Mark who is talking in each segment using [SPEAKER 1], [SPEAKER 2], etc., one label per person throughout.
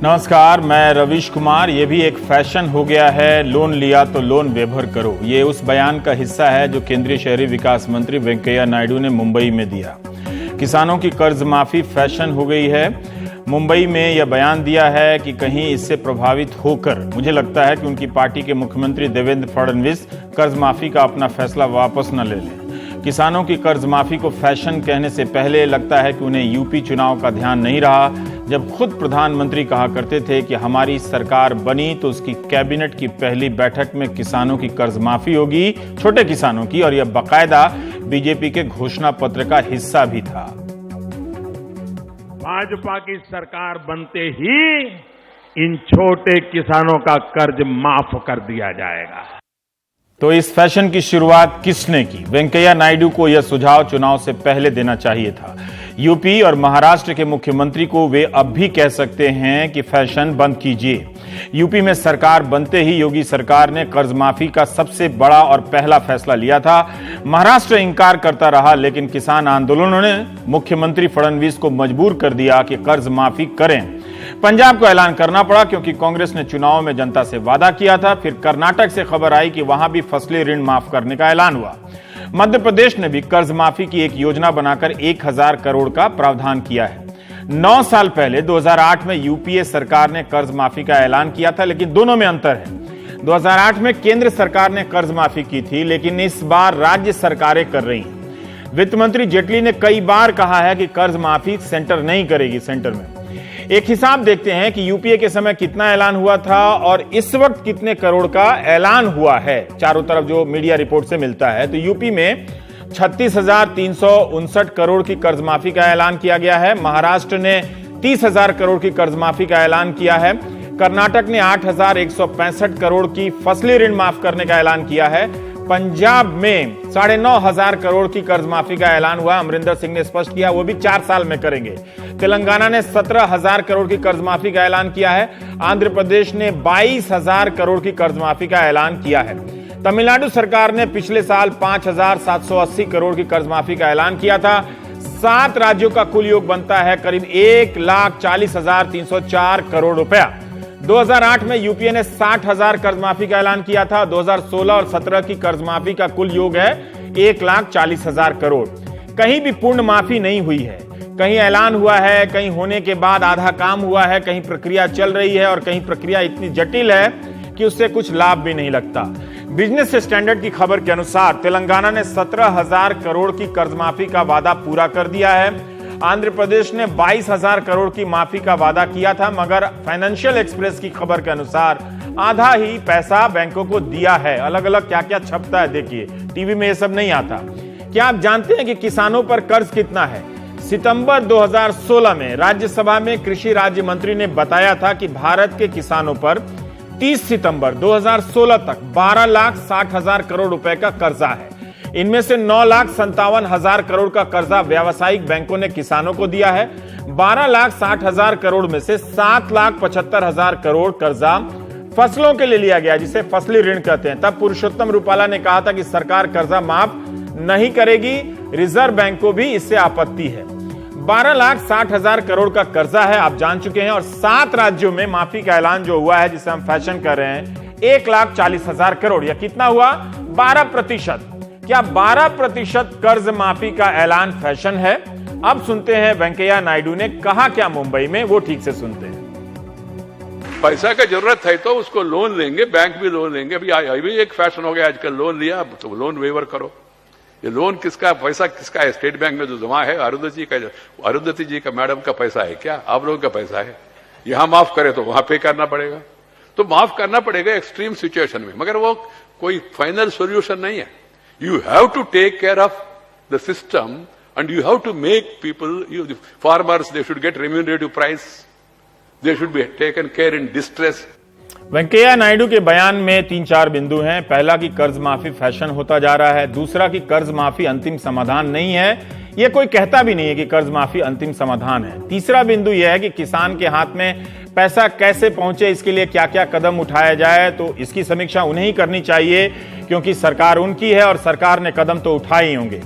[SPEAKER 1] नमस्कार, मैं रवीश कुमार। ये भी एक फैशन हो गया है, लोन लिया तो लोन बेभर करो। ये उस बयान का हिस्सा है जो केंद्रीय शहरी विकास मंत्री वेंकैया नायडू ने मुंबई में दिया। किसानों की कर्ज माफी फैशन हो गई है। मुंबई में यह बयान दिया है कि कहीं इससे प्रभावित होकर मुझे लगता है कि उनकी पार्टी के मुख्यमंत्री देवेंद्र फडणवीस कर्ज माफी का अपना फैसला वापस न ले लें। किसानों की कर्ज माफी को फैशन कहने से पहले लगता है कि उन्हें यूपी चुनाव का ध्यान नहीं रहा, जब खुद प्रधानमंत्री कहा करते थे कि हमारी सरकार बनी तो उसकी कैबिनेट की पहली बैठक में किसानों की कर्ज माफी होगी, छोटे किसानों की, और यह बाकायदा बीजेपी के घोषणा पत्र का हिस्सा भी था।
[SPEAKER 2] भाजपा की सरकार बनते ही इन छोटे किसानों का कर्ज माफ कर दिया जाएगा।
[SPEAKER 1] तो इस फैशन की शुरुआत किसने की? वेंकैया नायडू को यह सुझाव चुनाव से पहले देना चाहिए था। यूपी और महाराष्ट्र के मुख्यमंत्री को वे अब भी कह सकते हैं कि फैशन बंद कीजिए। यूपी में सरकार बनते ही योगी सरकार ने कर्ज माफी का सबसे बड़ा और पहला फैसला लिया था। महाराष्ट्र इंकार करता रहा, लेकिन किसान आंदोलनों ने मुख्यमंत्री फडणवीस को मजबूर कर दिया कि कर्ज माफी करें। पंजाब को ऐलान करना पड़ा क्योंकि कांग्रेस ने चुनाव में जनता से वादा किया था। फिर कर्नाटक से खबर आई कि वहां भी फसली ऋण माफ करने का ऐलान हुआ। मध्य प्रदेश ने भी कर्ज माफी की एक योजना बनाकर 1000 करोड़ का प्रावधान किया है। 9 साल पहले 2008 में यूपीए सरकार ने कर्ज माफी का ऐलान किया था, लेकिन दोनों में अंतर है। 2008 में केंद्र सरकार ने कर्ज माफी की थी, लेकिन इस बार राज्य सरकारें कर रही हैं। वित्त मंत्री जेटली ने कई बार कहा है कि कर्ज माफी सेंटर नहीं करेगी। सेंटर में एक हिसाब देखते हैं कि यूपीए के समय कितना ऐलान हुआ था और इस वक्त कितने करोड़ का ऐलान हुआ है। चारों तरफ जो मीडिया रिपोर्ट से मिलता है तो यूपी में 36,359 करोड़ की कर्ज माफी का ऐलान किया गया है। महाराष्ट्र ने 30,000 करोड़ की कर्ज माफी का ऐलान किया है। कर्नाटक ने 8,165 करोड़ की फसली ऋण माफ करने का ऐलान किया है। पंजाब में 9,500 करोड़ की कर्ज माफी का ऐलान हुआ। अमरिंदर सिंह ने स्पष्ट किया वो भी 4 साल में करेंगे। तेलंगाना ने 17,000 करोड़ की कर्ज माफी का ऐलान किया है। आंध्र प्रदेश ने 22,000 करोड़ की कर्ज माफी का ऐलान किया है। तमिलनाडु सरकार ने पिछले साल 5,780 करोड़ की कर्ज माफी का ऐलान किया था। 7 राज्यों का कुल योग बनता है करीब 1,40,304 करोड़ रुपया। 2008 में यूपीए ने 60,000 कर्ज माफी का ऐलान किया था। 2016 और 17 की कर्ज माफी का कुल योग है 1,40,000 करोड़। कहीं भी पूर्ण माफी नहीं हुई है। कहीं ऐलान हुआ है, कहीं होने के बाद आधा काम हुआ है, कहीं प्रक्रिया चल रही है और कहीं प्रक्रिया इतनी जटिल है कि उससे कुछ लाभ भी नहीं लगता। बिजनेस स्टैंडर्ड की खबर के अनुसार तेलंगाना ने 17,000 करोड़ की कर्ज माफी का वादा पूरा कर दिया है। आंध्र प्रदेश ने 22,000 करोड़ की माफी का वादा किया था, मगर फाइनेंशियल एक्सप्रेस की खबर के अनुसार आधा ही पैसा बैंकों को दिया है। अलग अलग क्या क्या छपता है देखिए, टीवी में ये सब नहीं आता। क्या आप जानते हैं कि किसानों पर कर्ज कितना है? सितंबर 2016 में राज्यसभा में कृषि राज्य मंत्री ने बताया था कि भारत के किसानों पर 30 सितंबर 2016 तक 12,60,000 करोड़ रुपए का कर्जा है। इनमें से 9,57,000 करोड़ का कर्जा व्यावसायिक बैंकों ने किसानों को दिया है। 12,60,000 करोड़ में से 7,75,000 करोड़ कर्जा फसलों के लिए लिया गया, जिसे फसली ऋण कहते हैं। तब पुरुषोत्तम रूपाला ने कहा था कि सरकार कर्जा माफ नहीं करेगी, रिजर्व बैंक को भी इससे आपत्ति है। 12,60,000 करोड़ का कर्जा है, आप जान चुके हैं। और 7 राज्यों में माफी का ऐलान जो हुआ है, जिसे हम फैशन कर रहे हैं, 1,40,000 करोड़। या कितना हुआ? 12%। क्या 12% कर्ज माफी का ऐलान फैशन है? अब सुनते हैं वेंकैया नायडू ने कहा क्या मुंबई में, वो ठीक से सुनते हैं।
[SPEAKER 3] पैसा का जरूरत है तो उसको लोन लेंगे, बैंक भी लोन लेंगे। अभी एक फैशन हो गया आजकल, लोन लिया तो लोन वेवर करो। ये लोन किसका, पैसा किसका है? स्टेट बैंक में जो जमा है अरुंधति जी का मैडम का पैसा है क्या? आप लोगों का पैसा है। यहां माफ करे तो वहां पे करना पड़ेगा, तो माफ करना पड़ेगा एक्सट्रीम सिचुएशन में, मगर वो कोई फाइनल सोल्यूशन नहीं है। You have to take care of the system and you have to make people, the farmers, they should get remunerative price. They should be taken care in distress.
[SPEAKER 1] Venkaiah Naidu के बयान में 3-4 बिंदु हैं। पहला कि कर्ज माफी फैशन होता जा रहा है। दूसरा कि कर्ज माफी अंतिम समाधान नहीं है। यह कोई कहता भी नहीं है कि कर्ज माफी अंतिम समाधान है। तीसरा बिंदु यह है कि किसान के हाथ में पैसा कैसे पहुंचे, इसके लिए क्या क्या कदम उठाया जाए, तो इसकी समीक्षा उन्हें ही करनी चाहिए, क्योंकि सरकार उनकी है और सरकार ने कदम तो उठाए ही होंगे।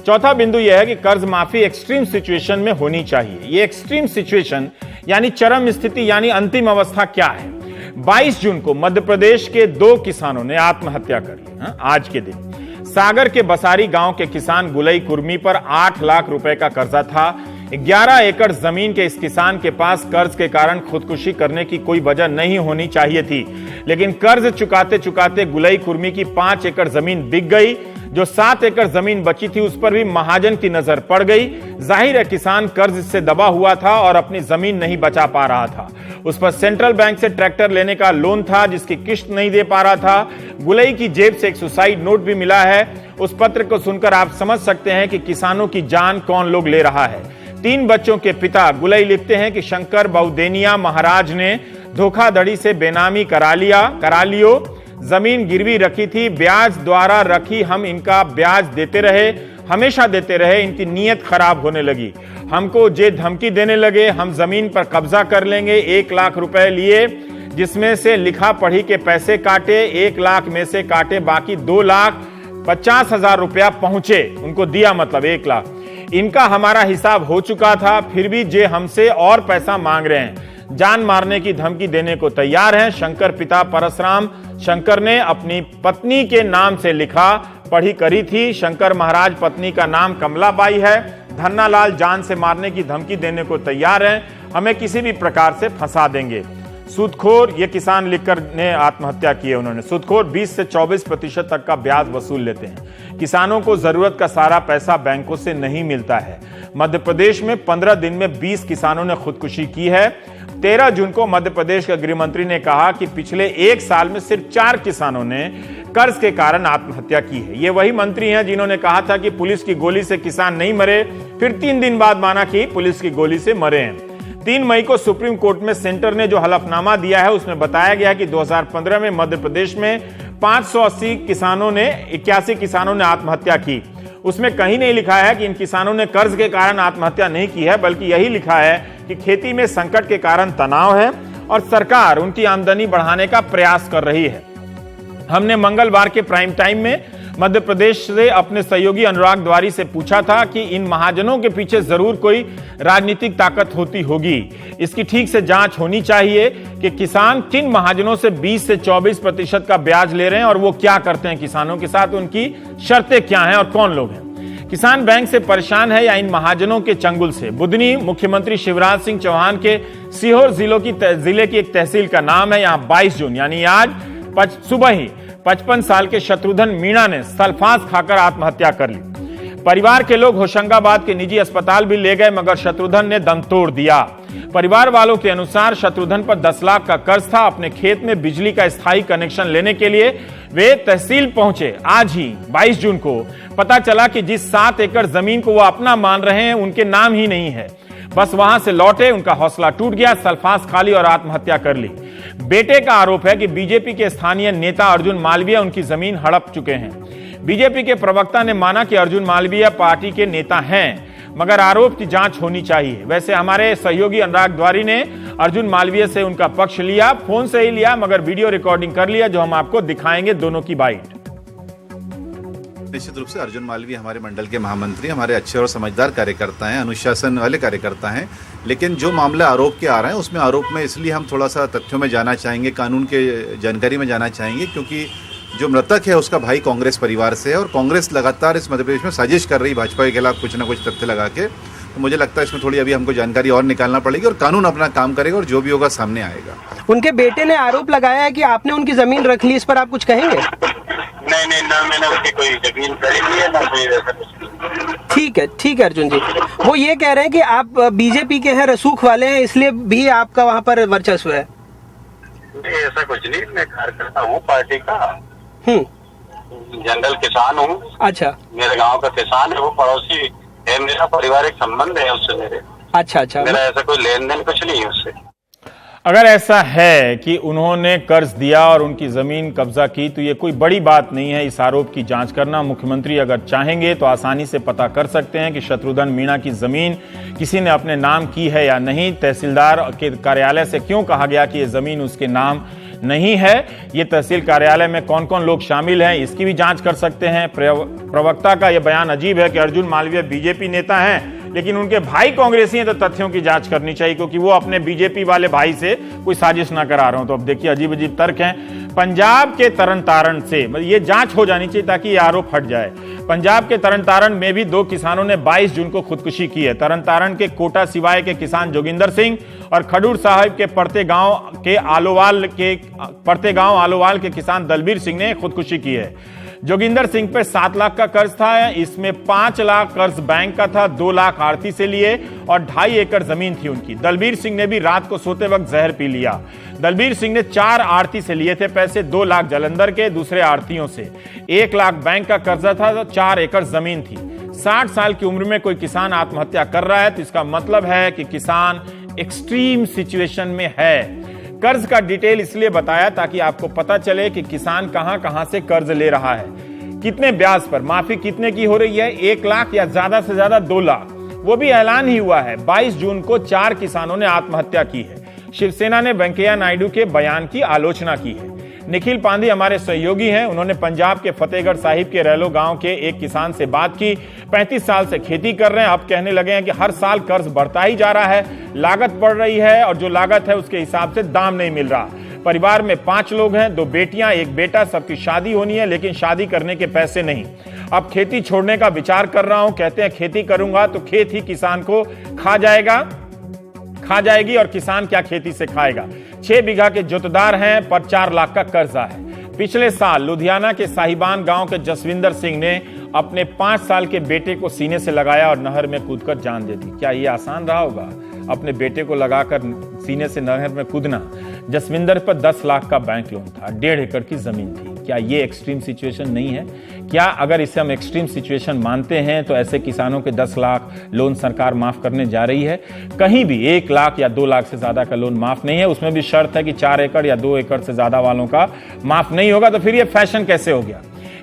[SPEAKER 1] चौथा बिंदु यह है कि कर्ज माफी एक्सट्रीम सिचुएशन में होनी चाहिए। ये एक्सट्रीम सिचुएशन यानी चरम स्थिति, यानी अंतिम अवस्था क्या है? 22 जून को मध्य प्रदेश के 2 किसानों ने आत्महत्या कर ली। आज के दिन सागर के बसारी गांव के किसान गुलई कुर्मी पर 8 लाख रुपए का कर्जा था। 11 एकड़ जमीन के इस किसान के पास कर्ज के कारण खुदकुशी करने की कोई वजह नहीं होनी चाहिए थी, लेकिन कर्ज चुकाते चुकाते गुलई कुर्मी की 5 एकड़ जमीन बिक गई। जो 7 एकड़ जमीन बची थी उस पर भी महाजन की नजर पड़ गई। जाहिर है किसान कर्ज से दबा हुआ था और अपनी जमीन नहीं बचा पा रहा था। उस पर सेंट्रल बैंक से ट्रैक्टर लेने का लोन था जिसकी किश्त नहीं दे पा रहा था। गुलई की जेब से एक सुसाइड नोट भी मिला है। उस पत्र को सुनकर आप समझ सकते हैं कि किसानों की जान कौन लोग ले रहा है। 3 बच्चों के पिता गुलई लिखते हैं कि शंकर बहुदेनिया महाराज ने धोखाधड़ी से बेनामी करा लियो, जमीन गिरवी रखी थी, ब्याज द्वारा रखी, हम इनका ब्याज देते रहे, हमेशा देते रहे, इनकी नीयत खराब होने लगी। हमको जे धमकी देने लगे, हम जमीन पर कब्जा कर लेंगे। 1 लाख रुपए लिए जिसमें से लिखा पढ़ी के पैसे काटे, 1 लाख में से काटे बाकी 2,50,000 रुपया पहुंचे, उनको दिया मतलब 1 लाख। इनका हमारा हिसाब हो चुका था, फिर भी जे हमसे और पैसा मांग रहे हैं, जान मारने की धमकी देने को तैयार हैं। शंकर पिता परशुराम शंकर ने अपनी पत्नी के नाम से लिखा पढ़ी करी थी। शंकर महाराज पत्नी का नाम कमलाबाई है। धन्नालाल जान से मारने की धमकी देने को तैयार हैं, हमें किसी भी प्रकार से फंसा देंगे। सूदखोर, ये किसान लिखकर ने आत्महत्या की है उन्होंने। सूदखोर 20 से 24% तक का ब्याज वसूल लेते हैं। किसानों को जरूरत का सारा पैसा बैंकों से नहीं मिलता है। मध्य प्रदेश में 15 दिन में 20 किसानों ने खुदकुशी की है। 13 जून को मध्य प्रदेश के गृह मंत्री ने कहा कि पिछले 1 साल में सिर्फ 4 किसानों ने कर्ज के कारण आत्महत्या की है। ये वही मंत्री हैं जिन्होंने कहा था कि पुलिस की गोली से किसान नहीं मरे, फिर 3 दिन बाद माना कि पुलिस की गोली से मरे हैं। 3 मई को सुप्रीम कोर्ट में सेंटर ने जो हलफनामा दिया है उसमें बताया गया कि 2015 में मध्य प्रदेश में 581 किसानों ने आत्महत्या की। उसमें कहीं नहीं लिखा है कि इन किसानों ने कर्ज के कारण आत्महत्या नहीं की है, बल्कि यही लिखा है कि खेती में संकट के कारण तनाव है और सरकार उनकी आमदनी बढ़ाने का प्रयास कर रही है। हमने मंगलवार के प्राइम टाइम में मध्य प्रदेश से अपने सहयोगी अनुराग द्वारी से पूछा था कि इन महाजनों के पीछे जरूर कोई राजनीतिक ताकत होती होगी। इसकी ठीक से जांच होनी चाहिए कि किसान किन महाजनों से 20 से 24% का ब्याज ले रहे हैं और वो क्या करते हैं किसानों के साथ, उनकी शर्तें क्या हैं और कौन लोग हैं। किसान बैंक से परेशान है या इन महाजनों के चंगुल से? बुधनी मुख्यमंत्री शिवराज सिंह चौहान के सीहोर जिले की एक तहसील का नाम है। यहाँ 22 जून यानी आज सुबह ही 55 साल के शत्रुघ्न मीणा ने सल्फास खाकर आत्महत्या कर ली। परिवार के लोग होशंगाबाद के निजी अस्पताल भी ले गए मगर शत्रुघ्न ने दम तोड़ दिया। परिवार वालों के अनुसार शत्रुघ्न पर 10 लाख का कर्ज था। अपने खेत में बिजली का स्थायी कनेक्शन लेने के लिए वे तहसील पहुंचे। आज ही 22 जून को पता चला कि जिस 7 एकड़ जमीन को वो अपना मान रहे हैं उनके नाम ही नहीं है। बस वहां से लौटे, उनका हौसला टूट गया, सल्फास खाली और आत्महत्या कर ली। बेटे का आरोप है कि बीजेपी के स्थानीय नेता अर्जुन मालवीय उनकी जमीन हड़प चुके हैं। बीजेपी के प्रवक्ता ने माना कि अर्जुन मालवीय पार्टी के नेता हैं, मगर आरोप की जांच होनी चाहिए। वैसे हमारे सहयोगी अनुराग द्वारी ने अर्जुन मालवीय से उनका पक्ष लिया, फोन से ही लिया, मगर वीडियो रिकॉर्डिंग कर लिया जो हम आपको दिखाएंगे, दोनों की बाइट।
[SPEAKER 4] निश्चित रूप से अर्जुन मालवीय हमारे मंडल के महामंत्री, हमारे अच्छे और समझदार कार्यकर्ता हैं, अनुशासन वाले कार्यकर्ता हैं। लेकिन जो मामला आरोप के आ रहे हैं उसमें आरोप में इसलिए हम थोड़ा सा तथ्यों में जाना चाहेंगे, कानून के जानकारी में जाना चाहेंगे, क्योंकि जो मृतक है उसका भाई कांग्रेस परिवार से है और कांग्रेस लगातार इस मध्य प्रदेश में साजिश कर रही भाजपा के खिलाफ कुछ ना कुछ तथ्य लगा के। तो मुझे लगता है इसमें थोड़ी अभी हमको जानकारी और निकालना पड़ेगी और कानून अपना काम करेगा और जो भी होगा सामने आएगा।
[SPEAKER 5] उनके बेटे ने आरोप लगाया है कि आपने उनकी जमीन रख ली, इस पर आप कुछ कहेंगे?
[SPEAKER 6] नहीं, ना मैंने उसकी कोई जमीन खरीदी है ना कोई ऐसा कुछ।
[SPEAKER 5] ठीक है अर्जुन जी। वो ये कह रहे हैं कि आप बीजेपी के हैं, रसूख वाले हैं, इसलिए भी आपका वहाँ पर वर्चस्व है।
[SPEAKER 6] नहीं, ऐसा कुछ नहीं, मैं कार्यकर्ता हूँ पार्टी का, जनरल किसान हूँ।
[SPEAKER 5] अच्छा,
[SPEAKER 6] मेरे गांव का किसान है, वो पड़ोसी है, मेरा पारिवारिक संबंध है उससे मेरे।
[SPEAKER 5] अच्छा,
[SPEAKER 6] मेरा ऐसा कोई लेन देन कुछ नहीं है उससे।
[SPEAKER 1] अगर ऐसा है कि उन्होंने कर्ज दिया और उनकी जमीन कब्जा की तो ये कोई बड़ी बात नहीं है इस आरोप की जांच करना। मुख्यमंत्री अगर चाहेंगे तो आसानी से पता कर सकते हैं कि शत्रुघ्न मीणा की जमीन किसी ने अपने नाम की है या नहीं। तहसीलदार के कार्यालय से क्यों कहा गया कि ये जमीन उसके नाम नहीं है? ये तहसील कार्यालय में कौन कौन लोग शामिल हैं इसकी भी जांच कर सकते हैं। प्रवक्ता का यह बयान अजीब है कि अर्जुन मालवीय बीजेपी नेता हैं लेकिन उनके भाई कांग्रेसी हैं तो तथ्यों की जांच करनी चाहिए, क्योंकि वो अपने बीजेपी वाले भाई से कोई साजिश ना करा रहे हो। तो अब देखिए अजीब अजीब तर्क हैं। पंजाब के तरन तारण से ये जांच हो जानी चाहिए ताकि ये आरोप हट जाए। पंजाब के तरन तारण में भी 2 किसानों ने 22 जून को खुदकुशी की है। तरन तारण के कोटा सिवाय के किसान जोगिंदर सिंह और खडूर साहिब के पड़ते गांव आलोवाल के किसान दलबीर सिंह ने खुदकुशी की है। जोगिंदर सिंह पर 7 लाख का कर्ज था, इसमें 5 लाख कर्ज बैंक का था, 2 लाख आरती से लिए और 2.5 एकड़ जमीन थी उनकी। दलबीर सिंह ने भी रात को सोते वक्त जहर पी लिया। दलबीर सिंह ने 4 आरती से लिए थे पैसे, 2 लाख जलंधर के दूसरे आरतियों से, 1 लाख बैंक का कर्जा था, तो 4 एकड़ जमीन थी। 60 साल की उम्र में कोई किसान आत्महत्या कर रहा है तो इसका मतलब है कि किसान एक्सट्रीम सिचुएशन में है। कर्ज का डिटेल इसलिए बताया ताकि आपको पता चले कि किसान कहां से कर्ज ले रहा है, कितने ब्याज पर, माफी कितने की हो रही है, 1 लाख या ज्यादा से ज्यादा 2 लाख। वो भी ऐलान ही हुआ है। 22 जून को 4 किसानों ने आत्महत्या की है। शिवसेना ने वेंकैया नायडू के बयान की आलोचना की है। निखिल पांडे हमारे सहयोगी हैं, उन्होंने पंजाब के फतेहगढ़ साहिब के रैलो गांव के एक किसान से बात की। 35 साल से खेती कर रहे हैं, अब कहने लगे हैं कि हर साल कर्ज बढ़ता ही जा रहा है, लागत बढ़ रही है और जो लागत है उसके हिसाब से दाम नहीं मिल रहा। परिवार में 5 लोग हैं, 2 बेटियां 1 बेटा, सबकी शादी होनी है लेकिन शादी करने के पैसे नहीं। अब खेती छोड़ने का विचार कर रहा हूं, कहते हैं खेती करूंगा तो खेत ही किसान को खा जाएगी और किसान क्या खेती से खाएगा। 6 बीघा के जोतदार हैं पर 4 लाख का कर्जा है। पिछले साल लुधियाना के साहिबान गांव के जसविंदर सिंह ने अपने 5 साल के बेटे को सीने से लगाया और नहर में कूदकर जान दे दी। क्या यह आसान रहा होगा, अपने बेटे को लगाकर सीने से नहर में कूदना? जसविंदर पर 10 लाख का बैंक लोन था, 1.5 एकड़ की जमीन थी। क्या ये एक्सट्रीम सिचुएशन नहीं है? क्या अगर इसे हम एक्सट्रीम सिचुएशन मानते हैं तो ऐसे किसानों के 10 लाख लोन सरकार माफ करने जा रही है? कहीं भी 1 लाख या 2 लाख से ज्यादा का लोन माफ नहीं है। उसमें भी शर्त है कि 4 एकड़ या 2 एकड़ से ज्यादा वालों का माफ नहीं होगा। तो फिर ये फैशन कैसे हो गया?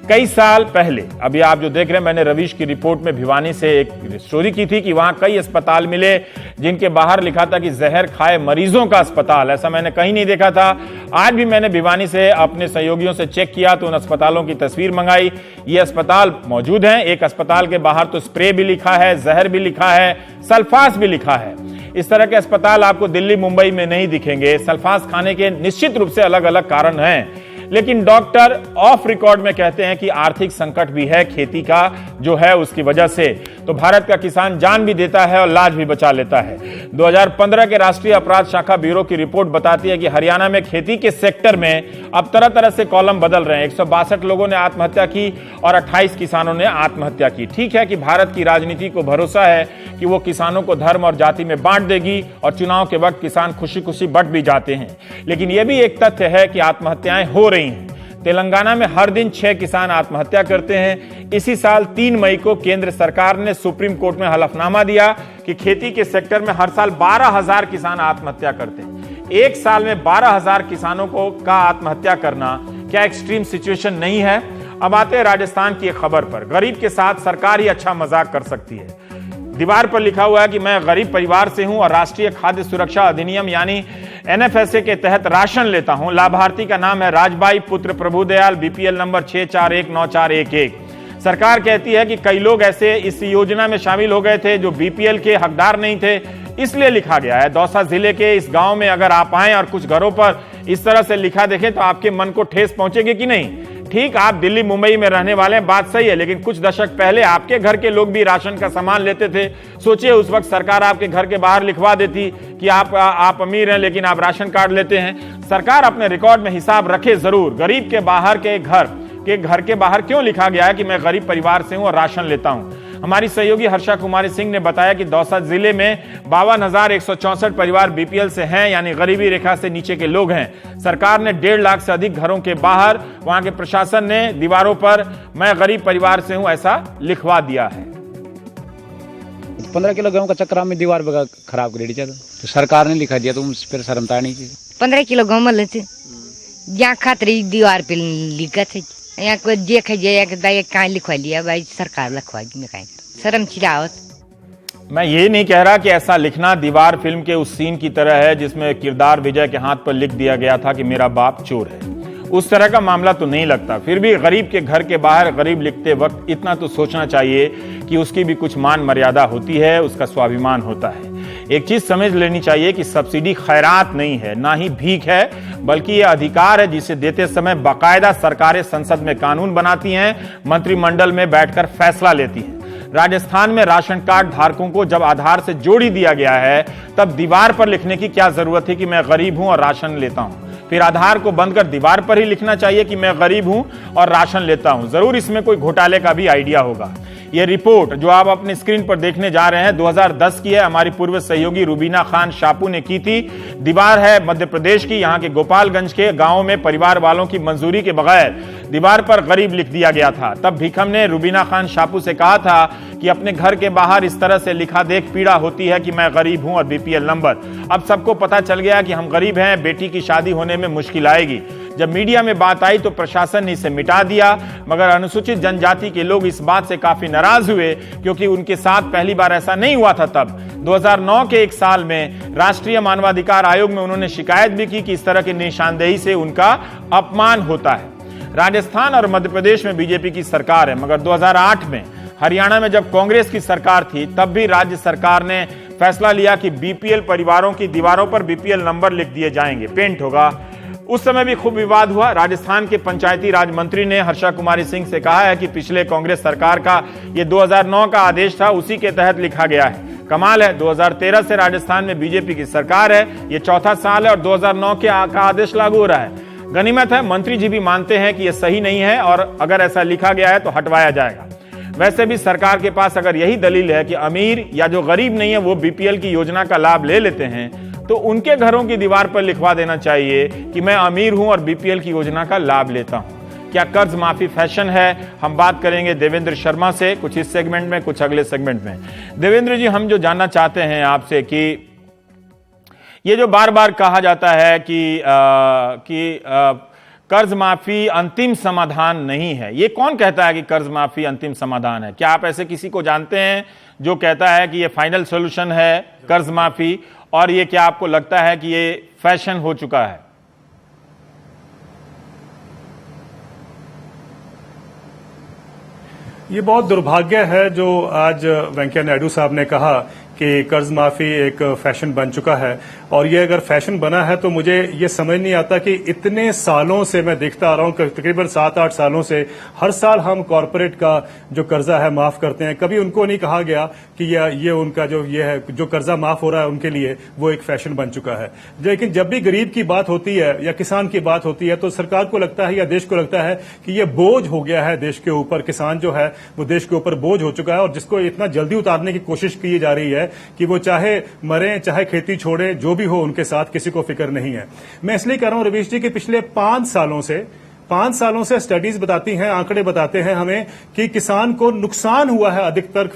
[SPEAKER 1] कई साल पहले, अभी आप जो देख रहे हैं, मैंने रवीश की रिपोर्ट में भिवानी से एक स्टोरी की थी कि वहां कई अस्पताल मिले जिनके बाहर लिखा था कि जहर खाए मरीजों का अस्पताल। ऐसा मैंने कहीं नहीं देखा था। आज भी मैंने भिवानी से अपने सहयोगियों से चेक किया तो उन अस्पतालों की तस्वीर मंगाई। ये अस्पताल मौजूद हैं। एक अस्पताल के बाहर तो स्प्रे भी लिखा है, जहर भी लिखा है, सल्फास भी लिखा है। इस तरह के अस्पताल आपको दिल्ली मुंबई में नहीं दिखेंगे। सल्फास खाने के निश्चित रूप से अलग अलग कारण हैं, लेकिन डॉक्टर ऑफ रिकॉर्ड में कहते हैं कि आर्थिक संकट भी है खेती का जो है उसकी वजह से। तो भारत का किसान जान भी देता है और लाज भी बचा लेता है। 2015 के राष्ट्रीय अपराध शाखा ब्यूरो की रिपोर्ट बताती है कि हरियाणा में खेती के सेक्टर में अब तरह तरह से कॉलम बदल रहे हैं। 162 लोगों ने आत्महत्या की और 28 किसानों ने आत्महत्या की। ठीक है कि भारत की राजनीति को भरोसा है कि वो किसानों को धर्म और जाति में बांट देगी और चुनाव के वक्त किसान खुशी खुशी बट भी जाते हैं, लेकिन यह भी एक तथ्य है कि आत्महत्याएं हो रही हैं। तेलंगाना में हर दिन 6 किसान आत्महत्या करते हैं। इसी साल 3 मई को केंद्र सरकार ने सुप्रीम कोर्ट में हलफनामा दिया कि खेती के सेक्टर में हर साल 12,000 किसान आत्महत्या करते हैं। एक साल में 12,000 किसानों का आत्महत्या करना क्या एक्सट्रीम सिचुएशन नहीं है? अब आते हैं राजस्थान की एक खबर पर। गरीब के साथ सरकार ही अच्छा मजाक कर सकती है। दीवार पर लिखा हुआ है कि मैं गरीब परिवार से हूं और राष्ट्रीय खाद्य सुरक्षा अधिनियम यानी एनएफएसए के तहत राशन लेता हूं। लाभार्थी का नाम है राजबाई पुत्र प्रभुदयाल, बीपीएल नंबर 64194111। सरकार कहती है कि कई लोग ऐसे इस योजना में शामिल हो गए थे जो बीपीएल के हकदार नहीं थे, इसलिए लिखा गया है। दौसा जिले के इस गांव में अगर आप आए और कुछ घरों पर इस तरह से लिखा देखें तो आपके मन को ठेस पहुंचेगी कि नहीं? ठीक, आप दिल्ली मुंबई में रहने वाले हैं, बात सही है, लेकिन कुछ दशक पहले आपके घर के लोग भी राशन का सामान लेते थे। सोचिए उस वक्त सरकार आपके घर के बाहर लिखवा देती कि आप अमीर हैं लेकिन आप राशन कार्ड लेते हैं। सरकार अपने रिकॉर्ड में हिसाब रखे जरूर। गरीब के बाहर के घर के बाहर क्यों लिखा गया है कि मैं गरीब परिवार से हूं और राशन लेता हूं? हमारी सहयोगी हर्षा कुमारी सिंह ने बताया कि दौसा जिले में 52,164 परिवार बीपीएल से हैं, यानी गरीबी रेखा से नीचे के लोग हैं। सरकार ने 1.5 लाख से अधिक घरों के बाहर वहां के प्रशासन ने दीवारों पर मैं गरीब परिवार से हूं ऐसा लिखवा दिया है।
[SPEAKER 7] 15 किलो गेहूं का चक्कर में दीवार खराब कर दी तो सरकार ने लिखा दिया, तुम फिर शर्मता नहीं की।
[SPEAKER 8] 15 किलो गेहूं मिले थे, यहाँ खातरी दीवार पे लिखा थे, यहाँ को देखे कहाँ लिखवा लिया भाई, सरकार लिखवा दी, मैं कहीं शर्म चिरावत।
[SPEAKER 1] मैं ये नहीं कह रहा कि ऐसा लिखना दीवार फिल्म के उस सीन की तरह है जिसमें किरदार विजय के हाथ पर लिख दिया गया था कि मेरा बाप चोर है। उस तरह का मामला तो नहीं लगता। फिर भी गरीब के घर के बाहर गरीब लिखते वक्त इतना तो सोचना चाहिए कि उसकी भी कुछ मान मर्यादा होती है, उसका स्वाभिमान होता है। एक चीज समझ लेनी चाहिए कि सब्सिडी खैरात नहीं है, ना ही भीख है, बल्कि यह अधिकार है जिसे देते समय बाकायदा सरकारें संसद में कानून बनाती हैं, मंत्रिमंडल में बैठकर फैसला लेती हैं। राजस्थान में राशन कार्ड धारकों को जब आधार से जोड़ी दिया गया है, तब दीवार पर लिखने की क्या जरूरत है कि मैं गरीब हूं और राशन लेता हूं? फिर आधार को बंद कर दीवार पर ही लिखना चाहिए कि मैं गरीब हूं और राशन लेता हूं। जरूर इसमें कोई घोटाले का भी आइडिया होगा। यह रिपोर्ट जो आप अपने स्क्रीन पर देखने जा रहे हैं 2010 की है, हमारी पूर्व सहयोगी रुबीना खान शापू ने की थी। दीवार है मध्य प्रदेश की, यहां के गोपालगंज के गांव में परिवार वालों की मंजूरी के बगैर दीवार पर गरीब लिख दिया गया था। तब भीखम ने रुबीना खान शापू से कहा था कि अपने घर के बाहर इस तरह से लिखा देख पीड़ा होती है कि मैं गरीब हूं और बीपीएल नंबर। अब सबको पता चल गया कि हम गरीब हैं, बेटी की शादी होने में मुश्किल आएगी। जब मीडिया में बात आई तो प्रशासन ने इसे मिटा दिया, मगर अनुसूचित जनजाति के लोग इस बात से काफी नाराज हुए क्योंकि उनके साथ पहली बार ऐसा नहीं हुआ था। तब 2009 के एक साल में राष्ट्रीय मानवाधिकार आयोग में उन्होंने शिकायत भी की कि इस तरह की निशानदेही से उनका अपमान होता है। राजस्थान और मध्य प्रदेश में बीजेपी की सरकार है, मगर 2008 में हरियाणा में जब कांग्रेस की सरकार थी, तब भी राज्य सरकार ने फैसला लिया कि बीपीएल परिवारों की दीवारों पर बीपीएल नंबर लिख दिए जाएंगे, पेंट होगा। उस समय भी खूब विवाद हुआ। राजस्थान के पंचायती राज मंत्री ने हर्षा कुमारी सिंह से कहा है कि पिछले कांग्रेस सरकार का ये 2009 का आदेश था, उसी के तहत लिखा गया है। कमाल है, 2013 से राजस्थान में बीजेपी की सरकार है, ये चौथा साल है और 2009 का आदेश लागू हो रहा है। गनीमत है, मंत्री जी भी मानते हैं कि यह सही नहीं है और अगर ऐसा लिखा गया है तो हटवाया जाएगा। वैसे भी सरकार के पास अगर यही दलील है कि अमीर या जो गरीब नहीं है वो बीपीएल की योजना का लाभ ले लेते हैं, तो उनके घरों की दीवार पर लिखवा देना चाहिए कि मैं अमीर हूं और बीपीएल की योजना का लाभ लेता हूं। क्या कर्ज माफी फैशन है? हम बात करेंगे देवेंद्र शर्मा से, कुछ इस सेगमेंट में, कुछ अगले सेगमेंट में। देवेंद्र जी, हम जो जानना चाहते हैं आपसे कि ये जो बार बार कहा जाता है कि कर्ज माफी अंतिम समाधान नहीं है, ये कौन कहता है कि कर्ज माफी अंतिम समाधान है? क्या आप ऐसे किसी को जानते हैं जो कहता है कि ये फाइनल सॉल्यूशन है कर्ज माफी, और ये क्या आपको लगता है कि ये फैशन हो चुका है?
[SPEAKER 9] ये बहुत दुर्भाग्य है जो आज वेंकैया नायडू साहब ने कहा कि कर्ज माफी एक फैशन बन चुका है, और ये अगर फैशन बना है तो मुझे ये समझ नहीं आता कि इतने सालों से मैं देखता आ रहा हूं, तकरीबन 7-8 सालों से हर साल हम कॉरपोरेट का जो कर्जा है माफ करते हैं। कभी उनको नहीं कहा गया कि ये उनका जो ये है जो कर्जा माफ हो रहा है उनके लिए वो एक फैशन बन चुका है। लेकिन जब भी गरीब की बात होती है या किसान की बात होती है तो सरकार को लगता है या देश को लगता है कि ये बोझ हो गया है देश के ऊपर, किसान जो है वो देश के ऊपर बोझ हो चुका है और जिसको इतना जल्दी उतारने की कोशिश की जा रही है कि वो चाहे मरे चाहे खेती छोड़े, जो भी हो उनके साथ किसी को फिक्र नहीं है। मैं इसलिए कह रहा हूं रवीश जी कि पिछले 5 सालों से स्टडीज बताती हैं, आंकड़े बताते हैं हमें कि किसान को नुकसान हुआ है अधिकतर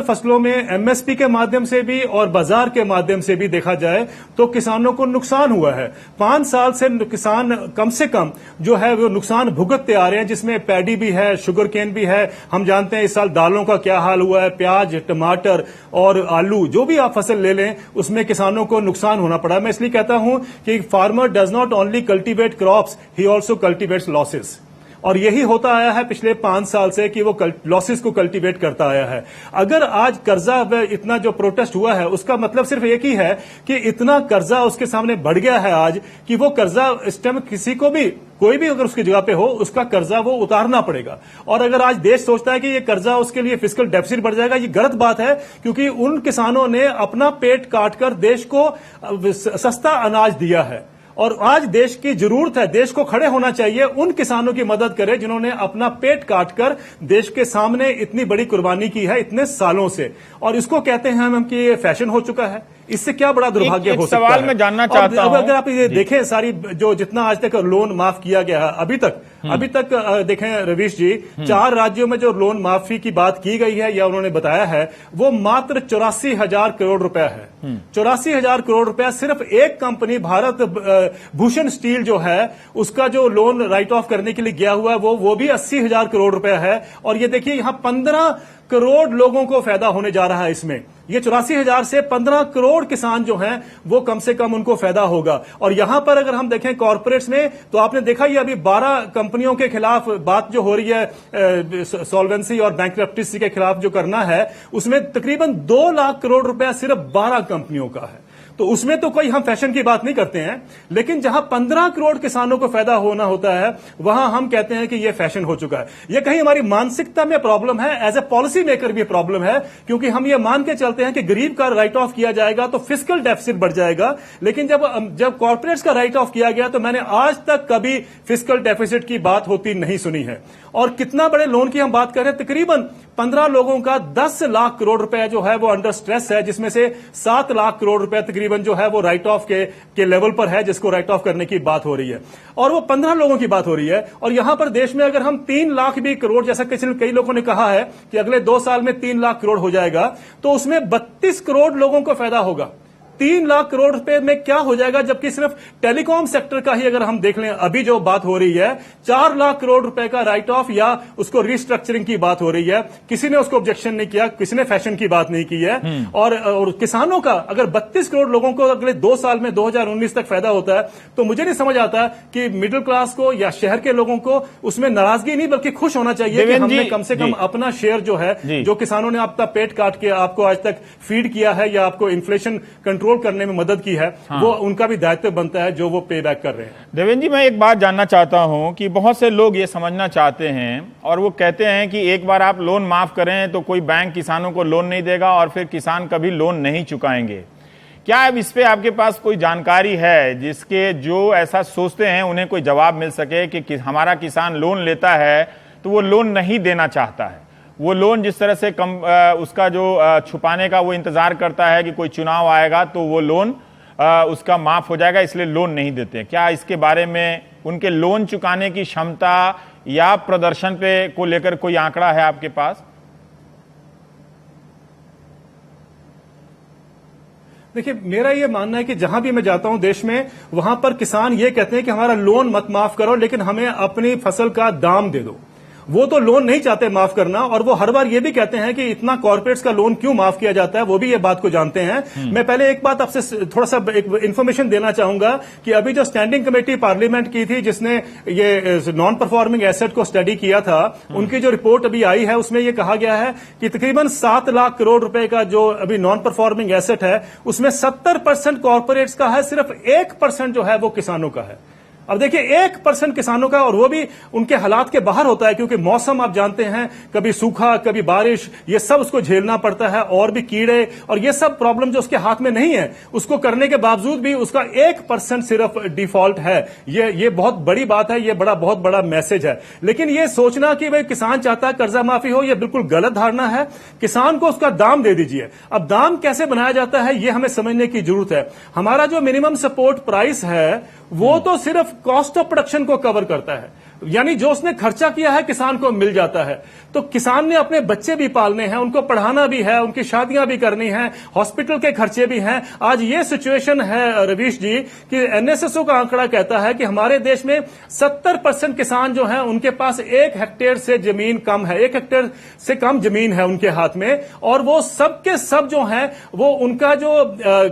[SPEAKER 9] फसलों में एमएसपी के माध्यम से भी और बाजार के माध्यम से भी देखा जाए तो किसानों को नुकसान हुआ है। 5 साल से किसान कम से कम जो है वो नुकसान भुगतते आ रहे हैं, जिसमें पैडी भी है, शुगर केन भी है। हम जानते हैं इस साल दालों का क्या हाल हुआ है, प्याज, टमाटर और आलू, जो भी आप फसल ले लें उसमें किसानों को नुकसान होना पड़ा। मैं इसलिए कहता हूं कि farmer does not only cultivate crops, he also cultivates losses. और यही होता आया है पिछले 5 साल से कि वो लॉसेस को कल्टीवेट करता आया है। अगर आज कर्जा इतना जो प्रोटेस्ट हुआ है उसका मतलब सिर्फ एक ही है कि इतना कर्जा उसके सामने बढ़ गया है आज कि वो कर्जा इस टाइम किसी को भी, कोई भी अगर उसकी जगह पे हो, उसका कर्जा वो उतारना पड़ेगा। और अगर आज देश सोचता है कि ये कर्जा उसके लिए फिस्कल डेफिसिट बढ़ जाएगा, ये गलत बात है, क्योंकि उन किसानों ने अपना पेट काटकर देश को सस्ता अनाज दिया है। और आज देश की जरूरत है, देश को खड़े होना चाहिए, उन किसानों की मदद करें जिन्होंने अपना पेट काटकर देश के सामने इतनी बड़ी कुर्बानी की है इतने सालों से। और इसको कहते हैं हम कि ये फैशन हो चुका है। इससे क्या बड़ा दुर्भाग्य हो सकता है?
[SPEAKER 1] सवाल मैं जानना चाहता हूं,
[SPEAKER 9] अगर आप ये देखें सारी जो जितना आज तक लोन माफ किया गया है अभी तक देखें रवीश जी, 4 राज्यों में जो लोन माफी की बात की गई है या उन्होंने बताया है वो मात्र 84,000 करोड़ रुपया है। 84,000 करोड़ रुपया सिर्फ एक कंपनी भारत भूषण स्टील जो है उसका जो लोन राइट ऑफ करने के लिए गया हुआ है वो भी 80,000 करोड़ रुपया है। और ये देखिए यहां 15 करोड़ लोगों को फायदा होने जा रहा है इसमें। ये 84,000 से 15 करोड़ किसान जो हैं वो कम से कम उनको फायदा होगा। और यहां पर अगर हम देखें कॉर्पोरेट्स में, तो आपने देखा ये अभी 12 कंपनियों के खिलाफ बात जो हो रही है सॉल्वेंसी और बैंकरप्सी के खिलाफ जो करना है, उसमें तकरीबन 2 लाख करोड़ रुपया सिर्फ 12 कंपनियों का है। तो उसमें तो कोई हम फैशन की बात नहीं करते हैं, लेकिन जहां 15 करोड़ किसानों को फायदा होना होता है वहां हम कहते हैं कि यह फैशन हो चुका है। यह कहीं हमारी मानसिकता में प्रॉब्लम है, एज ए पॉलिसी मेकर भी प्रॉब्लम है, क्योंकि हम ये मान के चलते हैं कि गरीब का राइट ऑफ किया जाएगा तो फिस्कल डेफिसिट बढ़ जाएगा। लेकिन जब कॉर्पोरेट्स का राइट ऑफ किया गया तो मैंने आज तक कभी फिस्कल डेफिसिट की बात होती नहीं सुनी है। और कितना बड़े लोन की हम बात कर रहे हैं, तकरीबन 15 लोगों का 10 लाख करोड़ रुपए जो है वो अंडर स्ट्रेस है, जिसमें से 7 लाख करोड़ रुपए तकरीबन जो है वो राइट ऑफ के लेवल पर है, जिसको राइट ऑफ करने की बात हो रही है। और वो 15 लोगों की बात हो रही है। और यहां पर देश में अगर हम 3 लाख भी करोड़, जैसा कई लोगों ने कहा है कि अगले 2 साल में 3 लाख करोड़ हो जाएगा, तो उसमें 32 करोड़ लोगों को फायदा होगा। 3 लाख करोड़ रुपए में क्या हो जाएगा, जबकि सिर्फ टेलीकॉम सेक्टर का ही अगर हम देख लें, अभी जो बात हो रही है 4 लाख करोड़ रुपए का राइट ऑफ या उसको रिस्ट्रक्चरिंग की बात हो रही है। किसी ने उसको ऑब्जेक्शन नहीं किया, किसी ने फैशन की बात नहीं की है। और किसानों का अगर 32 करोड़ लोगों को अगले 2 साल में 2019 तक फायदा होता है, तो मुझे नहीं समझ आता कि मिडिल क्लास को या शहर के लोगों को उसमें नाराजगी नहीं बल्कि खुश होना चाहिए कि हमने कम से कम अपना शेयर जो है, जो किसानों ने आपका पेट काट के आपको आज तक फीड किया है या आपको इन्फ्लेशन कंट्रोल करने में मदद की है, वो उनका भी दायित्व बनता है जो वो पे बैक कर रहे हैं।
[SPEAKER 1] देवेंद्र जी, मैं एक बात जानना चाहता हूं कि बहुत से लोग ये समझना चाहते हैं और वो कहते हैं कि एक बार आप लोन माफ करें तो कोई बैंक किसानों को लोन नहीं देगा और फिर किसान कभी लोन नहीं चुकाएंगे। क्या अब इस पे आपके पास कोई जानकारी है जिसके जो ऐसा सोचते हैं उन्हें कोई जवाब मिल सके कि हमारा किसान लोन लेता है तो वो लोन नहीं देना चाहता है, वो लोन जिस तरह से उसका जो छुपाने का वो इंतजार करता है कि कोई चुनाव आएगा तो वो लोन उसका माफ हो जाएगा, इसलिए लोन नहीं देते। क्या इसके बारे में उनके लोन चुकाने की क्षमता या प्रदर्शन पे को लेकर कोई आंकड़ा है आपके पास?
[SPEAKER 9] देखिए, मेरा ये मानना है कि जहां भी मैं जाता हूं देश में, वहां पर किसान ये कहते हैं कि हमारा लोन मत माफ करो, लेकिन हमें अपनी फसल का दाम दे दो। वो तो लोन नहीं चाहते माफ करना, और वो हर बार ये भी कहते हैं कि इतना कॉर्पोरेट्स का लोन क्यों माफ किया जाता है, वो भी ये बात को जानते हैं। मैं पहले एक बात आपसे थोड़ा सा एक इन्फॉर्मेशन देना चाहूंगा कि अभी जो स्टैंडिंग कमेटी पार्लियामेंट की थी जिसने ये नॉन परफॉर्मिंग एसेट को स्टडी किया था, उनकी जो रिपोर्ट अभी आई है उसमें ये कहा गया है कि तकरीबन 7 लाख करोड़ रुपए का जो अभी नॉन परफॉर्मिंग एसेट है उसमें 70% कॉर्पोरेट्स का है, सिर्फ 1% जो है वो किसानों का है। अब देखिए, 1% किसानों का, और वो भी उनके हालात के बाहर होता है, क्योंकि मौसम आप जानते हैं, कभी सूखा कभी बारिश, ये सब उसको झेलना पड़ता है, और भी कीड़े और ये सब प्रॉब्लम जो उसके हाथ में नहीं है, उसको करने के बावजूद भी उसका 1% सिर्फ डिफॉल्ट है। ये बहुत बड़ी बात है, ये बहुत बड़ा मैसेज है। लेकिन ये सोचना कि भाई किसान चाहता है कर्जा माफी हो, ये बिल्कुल गलत धारणा है। किसान को उसका दाम दे दीजिए। अब दाम कैसे बनाया जाता है ये हमें समझने की जरूरत है। हमारा जो मिनिमम सपोर्ट प्राइस है वो तो सिर्फ कॉस्ट ऑफ प्रोडक्शन को कवर करता है, यानी जो उसने खर्चा किया है किसान को मिल जाता है। तो किसान ने अपने बच्चे भी पालने हैं, उनको पढ़ाना भी है, उनकी शादियां भी करनी है, हॉस्पिटल के खर्चे भी हैं। आज ये सिचुएशन है रवीश जी कि एनएसएसओ का आंकड़ा कहता है कि हमारे देश में 70% किसान जो हैं उनके पास 1 हेक्टेयर से जमीन कम है, 1 हेक्टेयर से कम जमीन है उनके हाथ में, और वो सब के सब जो है वो उनका जो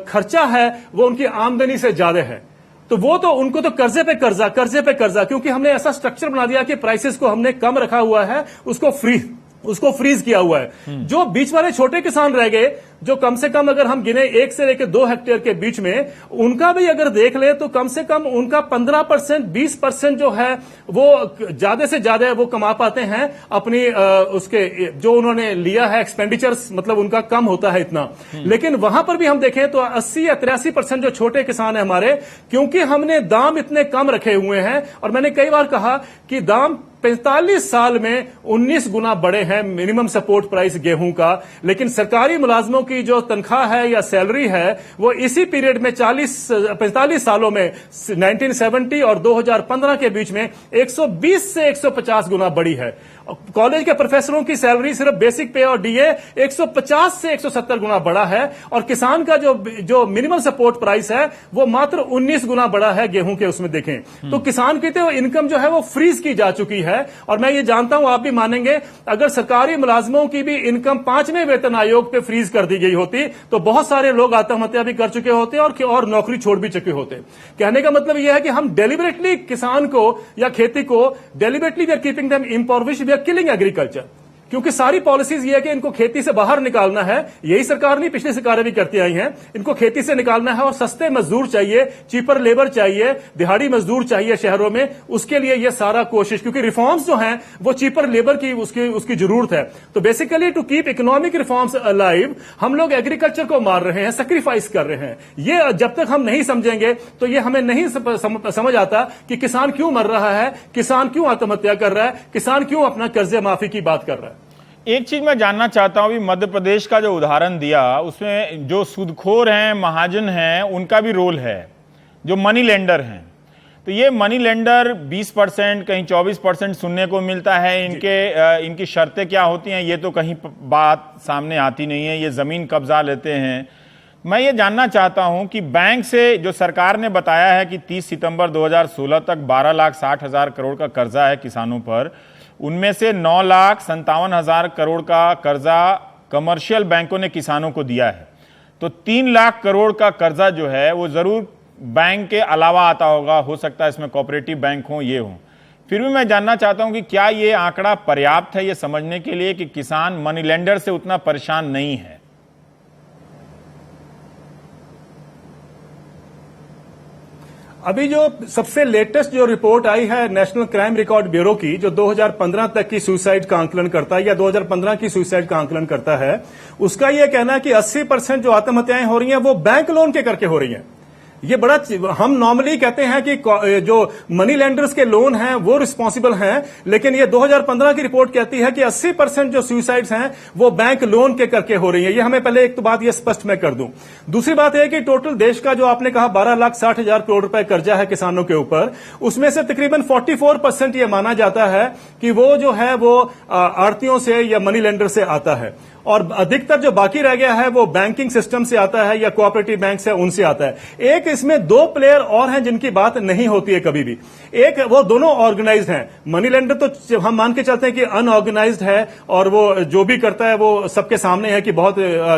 [SPEAKER 9] खर्चा है वो उनकी आमदनी से ज्यादा है। तो वो तो उनको तो कर्जे पे कर्जा, क्योंकि हमने ऐसा स्ट्रक्चर बना दिया कि प्राइसेस को हमने कम रखा हुआ है, उसको फ्रीज किया हुआ है। जो बीच वाले छोटे किसान रह गए, जो कम से कम अगर हम गिने 1 से लेकर 2 हेक्टेयर के बीच में, उनका भी अगर देख ले तो कम से कम उनका 15% 20% जो है वो ज्यादा से ज्यादा वो कमा पाते हैं अपनी उसके जो उन्होंने लिया है एक्सपेंडिचर्स, मतलब उनका कम होता है इतना। लेकिन वहां पर भी हम देखें तो 80 या 83% जो छोटे किसान है हमारे, क्योंकि हमने दाम इतने कम रखे हुए हैं, और मैंने कई बार कहा कि दाम 45 साल में 19 गुना बढ़े हैं मिनिमम सपोर्ट प्राइस गेहूं का, लेकिन सरकारी मुलाजमों की जो तनख्वाह है या सैलरी है वो इसी पीरियड में 45 सालों में 1970 और 2015 के बीच में 120 से 150 गुना बढ़ी है। कॉलेज के प्रोफेसरों की सैलरी सिर्फ बेसिक पे और डीए 150 से 170 गुना बड़ा है, और किसान का जो मिनिमम सपोर्ट प्राइस है वो मात्र 19 गुना बड़ा है गेहूं के उसमें देखें तो किसान की तो इनकम जो है वो फ्रीज की जा चुकी है। और मैं ये जानता हूं, आप भी मानेंगे, अगर सरकारी मुलाजमों की भी इनकम 5वें वेतन आयोग पे फ्रीज कर दी गई होती तो बहुत सारे लोग आत्महत्या भी कर चुके होते और नौकरी छोड़ भी चुके होते। कहने का मतलब यह है कि हम डेलिबरेटली किसान को या खेती को deliberately we are keeping them impoverished, we are killing agriculture, क्योंकि सारी पॉलिसीज ये है कि इनको खेती से बाहर निकालना है। यही सरकार नहीं, पिछली सरकारें भी करती आई हैं। इनको खेती से निकालना है और सस्ते मजदूर चाहिए, चीपर लेबर चाहिए, दिहाड़ी मजदूर चाहिए शहरों में। उसके लिए ये सारा कोशिश, क्योंकि रिफॉर्म्स जो हैं वो चीपर लेबर की उसकी जरूरत है। तो basically to keep economic reforms alive हम लोग एग्रीकल्चर को मार रहे हैं, सैक्रिफाइस कर रहे हैं। ये जब तक हम नहीं समझेंगे तो ये हमें नहीं समझ आता कि किसान क्यों मर रहा है, किसान क्यों आत्महत्या कर रहा है, किसान क्यों अपना कर्जे माफी की बात कर रहा है।
[SPEAKER 1] एक चीज मैं जानना चाहता हूं, मध्य प्रदेश का जो उदाहरण दिया उसमें जो सूदखोर हैं, महाजन हैं, उनका भी रोल है, जो मनी लेंडर हैं। तो ये मनी लेंडर 20%, कहीं 24% सुनने को मिलता है। इनकी शर्तें क्या होती हैं ये तो कहीं बात सामने आती नहीं है। ये जमीन कब्जा लेते हैं। मैं ये जानना चाहता हूं कि बैंक से जो सरकार ने बताया है कि 30 सितंबर 2016 तक 12,60,000 करोड़ का कर्जा है किसानों पर, उनमें से 9,57,000 करोड़ का कर्जा कमर्शियल बैंकों ने किसानों को दिया है। तो 3 लाख करोड़ का कर्जा जो है वो जरूर बैंक के अलावा आता होगा, हो सकता है इसमें कोऑपरेटिव बैंक हो, ये हो। फिर भी मैं जानना चाहता हूं कि क्या ये आंकड़ा पर्याप्त है ये समझने के लिए कि किसान मनी लेंडर से उतना परेशान नहीं है?
[SPEAKER 9] अभी जो सबसे लेटेस्ट जो रिपोर्ट आई है नेशनल क्राइम रिकॉर्ड ब्यूरो की, जो 2015 तक की सुसाइड का आंकलन करता है या 2015 की सुसाइड का आंकलन करता है, उसका यह कहना है कि 80% जो आत्महत्याएं हो रही हैं वो बैंक लोन के करके हो रही हैं। ये बड़ा, हम नॉर्मली कहते हैं कि जो मनी लेंडर्स के लोन हैं वो रिस्पॉन्सिबल हैं, लेकिन ये 2015 की रिपोर्ट कहती है कि 80% जो सुसाइड्स हैं वो बैंक लोन के करके हो रही है। ये हमें पहले एक तो बात ये स्पष्ट मैं कर दूं। दूसरी बात है कि टोटल देश का जो आपने कहा 12,60,000 करोड़ रुपए कर्जा है किसानों के ऊपर, उसमें से तकरीबन 44% ये माना जाता है कि वो जो है वो आड़तियों से या मनी लेंडर से आता है, और अधिकतर जो बाकी रह गया है वो बैंकिंग सिस्टम से आता है या कोऑपरेटिव बैंक से, उनसे आता है। एक इसमें 2 प्लेयर और हैं जिनकी बात नहीं होती है कभी भी। एक, वो दोनों ऑर्गेनाइज्ड हैं। मनी लेंडर तो हम मान के चलते हैं कि अनऑर्गेनाइज्ड है और वो जो भी करता है वो सबके सामने है कि बहुत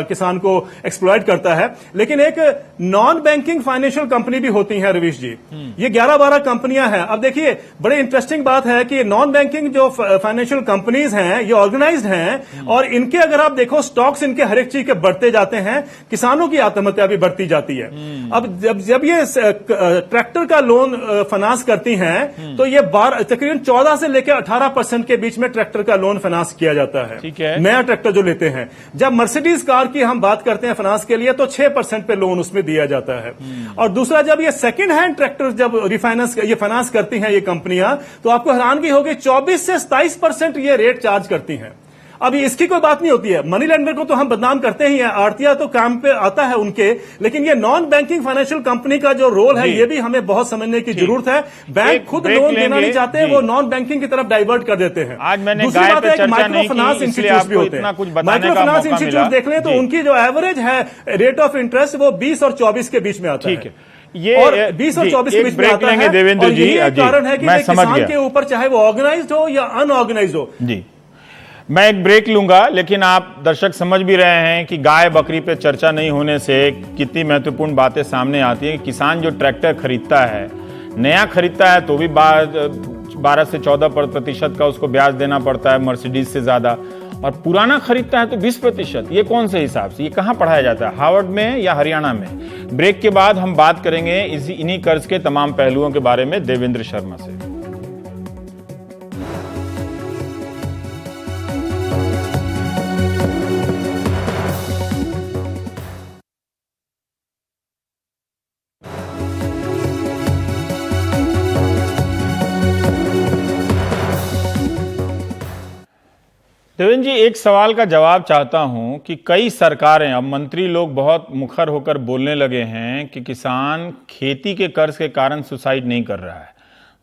[SPEAKER 9] किसान को एक्सप्लॉइट करता है। लेकिन एक नॉन बैंकिंग फाइनेंशियल कंपनी भी होती है रवीश जी, ये 11-12 कंपनियां हैं। अब देखिए, बड़े इंटरेस्टिंग बात है कि नॉन बैंकिंग जो फाइनेंशियल कंपनीज हैं ये ऑर्गेनाइज्ड हैं, और इनके अगर आप देखो स्टॉक्स इनके हर एक चीज के बढ़ते जाते हैं, किसानों की आत्महत्या भी बढ़ती जाती है। अब जब ये ट्रैक्टर का लोन फाइनेंस करती हैं तो ये तकरीबन 14 से लेकर 18% के बीच में ट्रैक्टर का लोन फाइनेंस किया जाता है।
[SPEAKER 1] ठीक है,
[SPEAKER 9] नया ट्रैक्टर जो लेते हैं। जब मर्सिडीज कार की हम बात करते हैं फाइनेंस के लिए तो 6% पे लोन उसमें दिया जाता है। और दूसरा, जब ये सेकंड हैंड ट्रैक्टर जब ये फाइनेंस करती हैं ये कंपनियां, तो आपको हैरानगी होगी 24 से 27% ये रेट चार्ज करती हैं। अभी इसकी कोई बात नहीं होती है। मनी लेंडर को तो हम बदनाम करते ही हैं, आड़तिया तो काम पे आता है उनके, लेकिन ये नॉन बैंकिंग फाइनेंशियल कंपनी का जो रोल है ये भी हमें बहुत समझने की जरूरत है। बैंक खुद लोन देना नहीं चाहते, वो नॉन बैंकिंग की तरफ डाइवर्ट कर देते हैं।
[SPEAKER 1] आज मैंने
[SPEAKER 9] दूसरी बात है कि माइक्रो फाइनेंस इंस्टीट्यूट भी होते हैं। माइक्रो फाइनेंस इंस्टीट्यूट देख लें तो उनकी जो एवरेज है रेट ऑफ इंटरेस्ट वो 20 और 24 के बीच में आता है।
[SPEAKER 1] ये
[SPEAKER 9] और 20 और 24 के बीच में आता है।
[SPEAKER 1] देवेंद्र जी,
[SPEAKER 9] कारण है कि किसान के ऊपर चाहे वो ऑर्गेनाइज्ड हो या अनऑर्गेनाइज्ड हो।
[SPEAKER 1] जी, मैं एक ब्रेक लूंगा, लेकिन आप दर्शक समझ भी रहे हैं कि गाय बकरी पे चर्चा नहीं होने से कितनी महत्वपूर्ण बातें सामने आती हैं। किसान जो ट्रैक्टर खरीदता है, नया खरीदता है तो भी 12 से 14% का उसको ब्याज देना पड़ता है, मर्सिडीज से ज्यादा, और पुराना खरीदता है तो 20%। ये कौन से हिसाब से, ये कहां पढ़ाया जाता है, हार्वर्ड में या हरियाणा में? ब्रेक के बाद हम बात करेंगे इन्हीं कर्ज के तमाम पहलुओं के बारे में देवेंद्र शर्मा से। देवेंद्र जी, एक सवाल का जवाब चाहता हूं कि कई सरकारें, अब मंत्री लोग बहुत मुखर होकर बोलने लगे हैं कि किसान खेती के कर्ज के कारण सुसाइड नहीं कर रहा है।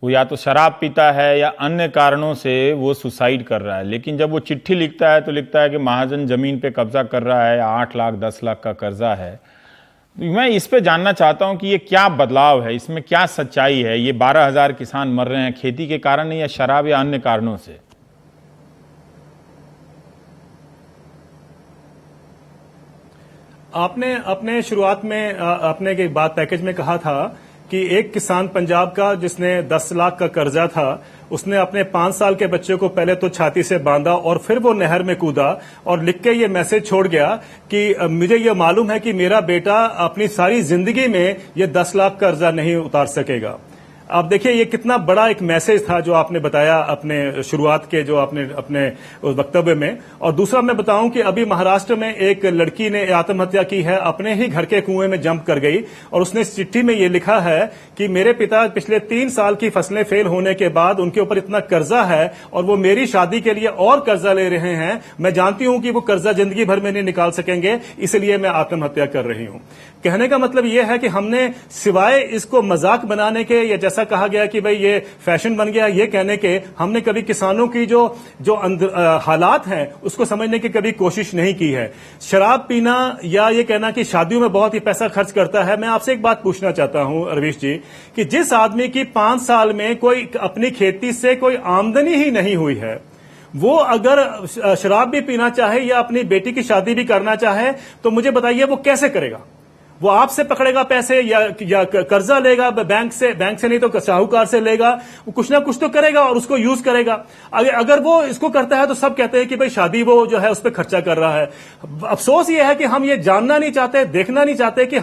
[SPEAKER 1] वो या तो शराब पीता है या अन्य कारणों से वो सुसाइड कर रहा है। लेकिन जब वो चिट्ठी लिखता है तो लिखता है कि महाजन जमीन पे कब्जा कर रहा है, 8 लाख 10 लाख का कर्जा है। मैं इस पे जानना चाहता हूं कि ये क्या बदलाव है, इसमें क्या सच्चाई है? ये 12,000 किसान मर रहे हैं खेती के कारण या शराब या अन्य कारणों से?
[SPEAKER 9] आपने अपने शुरुआत में अपने के बात पैकेज में कहा था कि एक किसान पंजाब का जिसने 10 लाख का कर्जा था, उसने अपने 5 साल के बच्चे को पहले तो छाती से बांधा और फिर वो नहर में कूदा और लिख के ये मैसेज छोड़ गया कि मुझे ये मालूम है कि मेरा बेटा अपनी सारी जिंदगी में ये 10 लाख कर्जा नहीं उतार सकेगा। आप देखिए ये कितना बड़ा एक मैसेज था जो आपने बताया अपने शुरुआत के जो आपने अपने वक्तव्य में। और दूसरा मैं बताऊं कि अभी महाराष्ट्र में एक लड़की ने आत्महत्या की है, अपने ही घर के कुएं में जंप कर गई और उसने इस चिट्ठी में ये लिखा है कि मेरे पिता पिछले 3 साल की फसलें फेल होने के बाद उनके ऊपर इतना कर्जा है और वो मेरी शादी के लिए और कर्जा ले रहे हैं। मैं जानती हूं कि वो कर्जा जिंदगी भर में नहीं निकाल सकेंगे, इसलिए मैं आत्महत्या कर रही हूं। कहने का मतलब यह है कि हमने सिवाय इसको मजाक बनाने के या जैसा कहा गया कि भाई ये फैशन बन गया ये कहने के, हमने कभी किसानों की जो हालात हैं उसको समझने की कभी कोशिश नहीं की है। शराब पीना या ये कहना कि शादियों में बहुत ही पैसा खर्च करता है, मैं आपसे एक बात पूछना चाहता हूं रवीश जी कि जिस आदमी की 5 साल में कोई अपनी खेती से कोई आमदनी ही नहीं हुई है, वो अगर शराब भी पीना चाहे या अपनी बेटी की शादी भी करना चाहे तो मुझे बताइए वो कैसे करेगा? वो आपसे पकड़ेगा पैसे या कर्जा लेगा बैंक से नहीं तो साहूकार से लेगा, वो कुछ ना कुछ तो करेगा और उसको यूज करेगा। अगर वो इसको करता है तो सब कहते हैं कि भाई शादी वो जो है उस पर खर्चा कर रहा है। अफसोस ये है कि हम ये जानना नहीं चाहते, देखना नहीं चाहते कि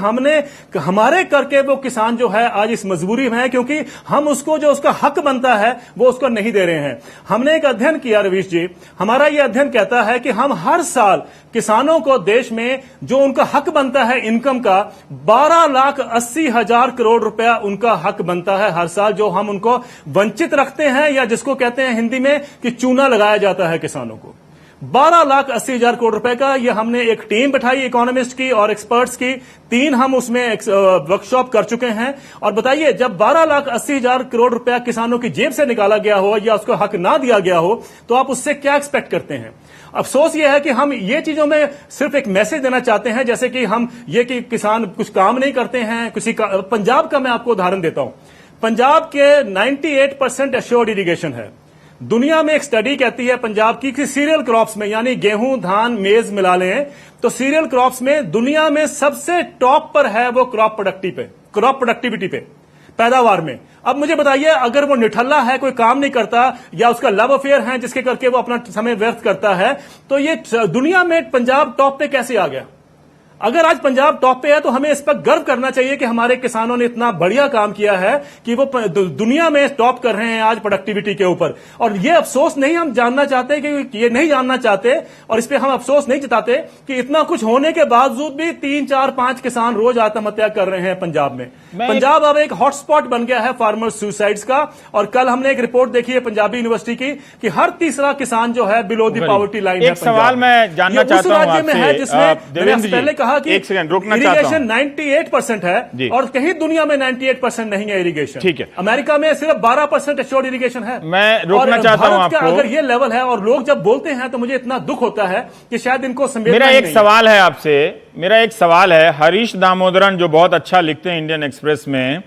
[SPEAKER 9] हमारे करके वो किसान जो है आज इस मजबूरी में है, क्योंकि हम उसको जो उसका हक बनता है वो उसको नहीं दे रहे हैं। हमने एक अध्ययन किया रवीश जी, हमारा ये अध्ययन कहता है कि हम हर साल किसानों को देश में जो उनका हक बनता है इनकम का 12,80,000 करोड़ रुपया उनका हक बनता है हर साल, जो हम उनको वंचित रखते हैं या जिसको कहते हैं हिंदी में कि चूना लगाया जाता है किसानों को। 12,80,000 करोड़ रुपए का ये हमने एक टीम बैठाई इकोनॉमिस्ट की और एक्सपर्ट्स की, 3 हम उसमें वर्कशॉप कर चुके हैं। और बताइए जब 12,80,000 करोड़ रुपया किसानों की जेब से निकाला गया हो या उसको हक ना दिया गया हो तो आप उससे क्या एक्सपेक्ट करते हैं? अफसोस यह है कि हम ये चीजों में सिर्फ एक मैसेज देना चाहते हैं, जैसे कि हम ये कि किसान कुछ काम नहीं करते हैं। पंजाब का मैं आपको उदाहरण देता हूं। पंजाब के 98% एश्योर्ड इरिगेशन है। दुनिया में एक स्टडी कहती है पंजाब की कि सीरियल क्रॉप्स में, यानी गेहूं धान मेज मिला लें तो सीरियल क्रॉप्स में दुनिया में सबसे टॉप पर है वो क्रॉप प्रोडक्टिविटी पे, पैदावार में। अब मुझे बताइए अगर वो निठल्ला है, कोई काम नहीं करता या उसका लव अफेयर है जिसके करके वो अपना समय व्यर्थ करता है, तो ये दुनिया में पंजाब टॉप पे कैसे आ गया? अगर आज पंजाब टॉप पे है तो हमें इस पर गर्व करना चाहिए कि हमारे किसानों ने इतना बढ़िया काम किया है कि वो दुनिया में टॉप कर रहे हैं आज प्रोडक्टिविटी के ऊपर। और ये अफसोस नहीं हम जानना चाहते कि ये नहीं जानना चाहते और इस पे हम अफसोस नहीं जताते कि इतना कुछ होने के बावजूद भी 3, 4, 5 किसान रोज आत्महत्या कर रहे हैं पंजाब में। पंजाब अब एक हॉटस्पॉट बन गया है फार्मर्स सुसाइड्स का। और कल हमने एक रिपोर्ट देखी है पंजाबी यूनिवर्सिटी की कि हर तीसरा किसान जो है बिलो द पॉवर्टी लाइन है।
[SPEAKER 1] एक सवाल मैं जानना चाहता हूं
[SPEAKER 9] राज्य में है जिसमें पहले कहा कि
[SPEAKER 1] एक सेकंड रुकना चाहता हूं।
[SPEAKER 9] इरिगेशन 98% है और कहीं दुनिया में 98% नहीं है इरिगेशन।
[SPEAKER 1] ठीक है,
[SPEAKER 9] अमेरिका में सिर्फ 12% एश्योर्ड इरिगेशन है।
[SPEAKER 1] मैं रोकना चाहता हूं आपको।
[SPEAKER 9] अगर ये लेवल है और लोग जब बोलते हैं तो मुझे इतना दुख होता है कि शायद इनको संवेदना
[SPEAKER 1] मेरा एक सवाल है आपसे, मेरा एक सवाल है। हरीश दामोदरन जो बहुत अच्छा लिखते हैं इंडियन एक्सप्रेस में,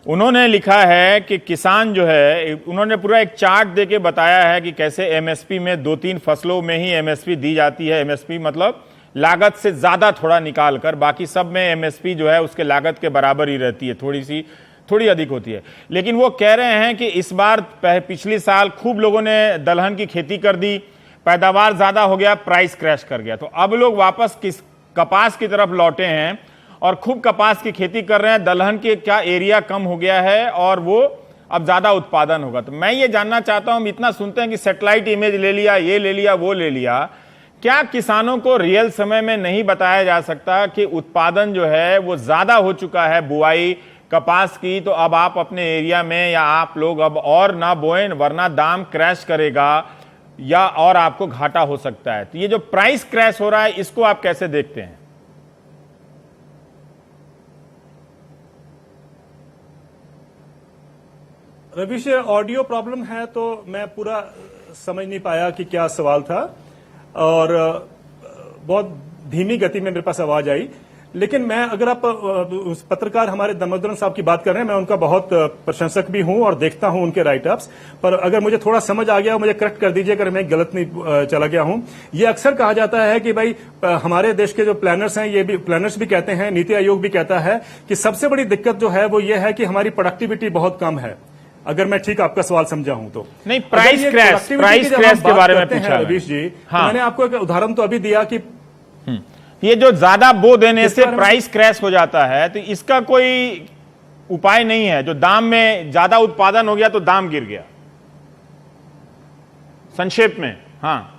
[SPEAKER 1] उन्होंने लिखा है कि किसान जो है, उन्होंने पूरा एक चार्ट देके बताया है कि कैसे एमएसपी में 2-3 फसलों में ही एमएसपी दी जाती है। एमएसपी मतलब लागत से ज्यादा थोड़ा निकाल कर, बाकी सब में एमएसपी जो है उसके लागत के बराबर ही रहती है, थोड़ी अधिक होती है। लेकिन वो कह रहे हैं कि इस बार पिछले साल खूब लोगों ने दलहन की खेती कर दी, पैदावार ज्यादा हो गया, प्राइस क्रैश कर गया, तो अब लोग वापस कपास की तरफ लौटे हैं और खूब कपास की खेती कर रहे हैं। दलहन के क्या एरिया कम हो गया है और वो अब ज्यादा उत्पादन होगा। तो मैं ये जानना चाहता हूं, हम इतना सुनते हैं कि सैटेलाइट इमेज ले लिया, ये ले लिया, वो ले लिया, क्या किसानों को रियल समय में नहीं बताया जा सकता कि उत्पादन जो है वो ज्यादा हो चुका है बुआई कपास की, तो अब आप अपने एरिया में या आप लोग अब और ना बोएं वरना दाम क्रैश करेगा या और आपको घाटा हो सकता है। तो ये जो प्राइस क्रैश हो रहा है इसको आप कैसे देखते हैं?
[SPEAKER 9] रविश, ऑडियो प्रॉब्लम है तो मैं पूरा समझ नहीं पाया कि क्या सवाल था, और बहुत धीमी गति में मेरे पास आवाज आई। लेकिन मैं, अगर आप उस पत्रकार हमारे दामोदरन साहब की बात कर रहे हैं, मैं उनका बहुत प्रशंसक भी हूं और देखता हूं उनके राइटअप्स, पर अगर मुझे थोड़ा समझ आ गया मुझे करेक्ट कर दीजिए अगर मैं गलत नहीं चला गया हूं। ये अक्सर कहा जाता है कि भाई हमारे देश के जो प्लानर्स हैं, ये भी प्लानर्स भी कहते हैं, नीति आयोग भी कहता है कि सबसे बड़ी दिक्कत जो है वो ये है कि हमारी प्रोडक्टिविटी बहुत कम है। अगर मैं ठीक आपका सवाल समझा हूं तो
[SPEAKER 1] नहीं, प्राइस क्रैश के बारे में पूछा
[SPEAKER 9] रवीश जी।
[SPEAKER 1] हाँ।
[SPEAKER 9] तो मैंने आपको एक उदाहरण तो अभी दिया कि
[SPEAKER 1] ये जो ज्यादा बो देने से प्राइस क्रैश हो जाता है, तो इसका कोई उपाय नहीं है? जो दाम में ज्यादा उत्पादन हो गया तो दाम गिर गया, संक्षेप में। हाँ,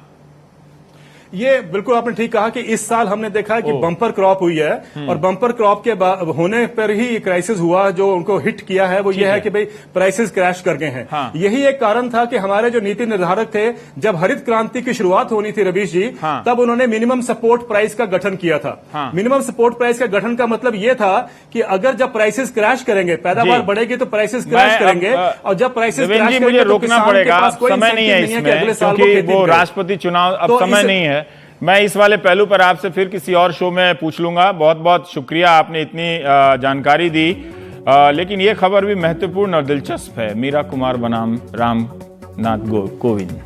[SPEAKER 9] ये बिल्कुल आपने ठीक कहा कि इस साल हमने देखा है कि बम्पर क्रॉप हुई है, और बम्पर क्रॉप के होने पर ही क्राइसिस हुआ। जो उनको हिट किया है वो ये है कि भाई प्राइसेस क्रैश कर गए हैं।
[SPEAKER 1] हाँ।
[SPEAKER 9] यही एक कारण था कि हमारे जो नीति निर्धारक थे, जब हरित क्रांति की शुरुआत होनी थी रवीश जी,
[SPEAKER 1] हाँ।
[SPEAKER 9] तब उन्होंने मिनिमम सपोर्ट प्राइस का गठन किया था।
[SPEAKER 1] हाँ।
[SPEAKER 9] मिनिमम सपोर्ट प्राइस का गठन का मतलब ये था कि अगर जब प्राइसेस क्रैश करेंगे, पैदावार बढ़ेगी तो प्राइसेस क्रैश करेंगे, और जब प्राइसेस क्रैश करेंगे
[SPEAKER 1] मुझे
[SPEAKER 9] तो
[SPEAKER 1] रोकना पड़ेगा, समय नहीं है इसमें क्योंकि वो राष्ट्रपति चुनाव, अब समय नहीं है। मैं इस वाले पहलू पर आपसे फिर किसी और शो में पूछ लूंगा। बहुत बहुत शुक्रिया, आपने इतनी जानकारी दी। लेकिन ये खबर भी महत्वपूर्ण और दिलचस्प है। मीरा कुमार बनाम रामनाथ कोविंद।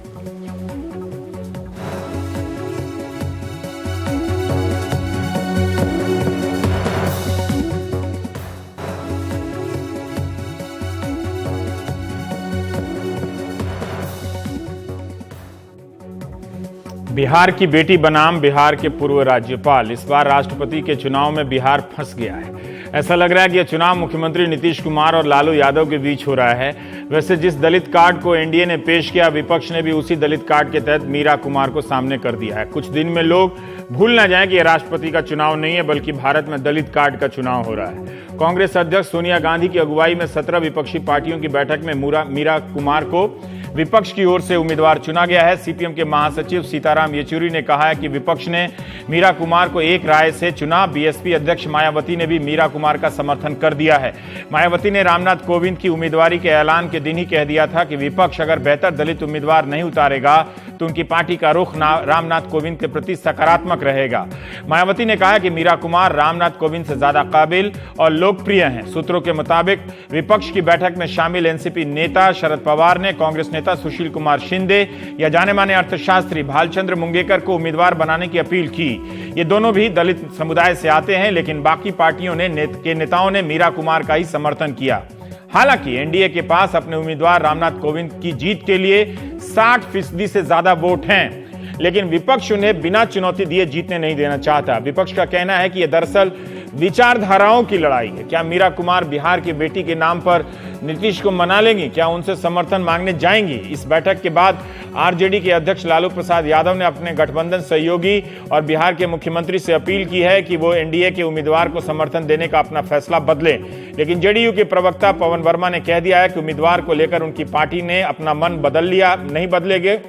[SPEAKER 1] बिहार की बेटी बनाम बिहार के पूर्व राज्यपाल। इस बार राष्ट्रपति के चुनाव में बिहार फंस गया है। ऐसा लग रहा है कि यह चुनाव मुख्यमंत्री नीतीश कुमार और लालू यादव के बीच हो रहा है। वैसे जिस दलित कार्ड को एनडीए ने पेश किया, विपक्ष ने भी उसी दलित कार्ड के तहत मीरा कुमार को सामने कर दिया है। कुछ दिन में लोग भूल न जाएं कि यह राष्ट्रपति का चुनाव नहीं है, बल्कि भारत में दलित कार्ड का चुनाव हो रहा है। कांग्रेस अध्यक्ष सोनिया गांधी की अगुवाई में 17 विपक्षी पार्टियों की बैठक में मीरा कुमार को विपक्ष की ओर से उम्मीदवार चुना गया है। सीपीएम के महासचिव सीताराम येचुरी ने कहा है कि विपक्ष ने मीरा कुमार को एक राय से चुना। बीएसपी अध्यक्ष मायावती ने भी मीरा कुमार का समर्थन कर दिया है। मायावती ने रामनाथ कोविंद की उम्मीदवारी के ऐलान के दिन ही कह दिया था कि विपक्ष अगर बेहतर दलित उम्मीदवार नहीं उतारेगा तो उनकी पार्टी का रुख रामनाथ कोविंद के प्रति सकारात्मक रहेगा। मायावती ने कहा कि मीरा कुमार रामनाथ कोविंद से ज्यादा काबिल और लोकप्रिय हैं। सूत्रों के मुताबिक विपक्ष की बैठक में शामिल एनसीपी नेता शरद पवार ने कांग्रेस नेता सुशील कुमार शिंदे या जाने माने अर्थशास्त्री भालचंद्र मुंगेकर को उम्मीदवार बनाने की अपील की। ये दोनों भी दलित समुदाय से आते हैं, लेकिन बाकी पार्टियों के नेताओं ने मीरा कुमार का ही समर्थन किया। हालांकि एनडीए के पास अपने उम्मीदवार रामनाथ कोविंद की जीत के लिए 60% से ज्यादा वोट हैं, लेकिन विपक्ष उन्हें बिना चुनौती दिए जीतने नहीं देना चाहता। विपक्ष का कहना है कि यह दरअसल विचारधाराओं की लड़ाई है। क्या मीरा कुमार बिहार की बेटी के नाम पर नीतीश को मना लेंगी? क्या उनसे समर्थन मांगने जाएंगी? इस बैठक के बाद आरजेडी के अध्यक्ष लालू प्रसाद यादव ने अपने गठबंधन सहयोगी और बिहार के मुख्यमंत्री से अपील की है कि वो एनडीए के उम्मीदवार को समर्थन देने का अपना फैसला बदले। लेकिन जेडीयू के प्रवक्ता पवन वर्मा ने कह दिया है कि उम्मीदवार को लेकर उनकी पार्टी ने अपना मन नहीं बदलेंगे,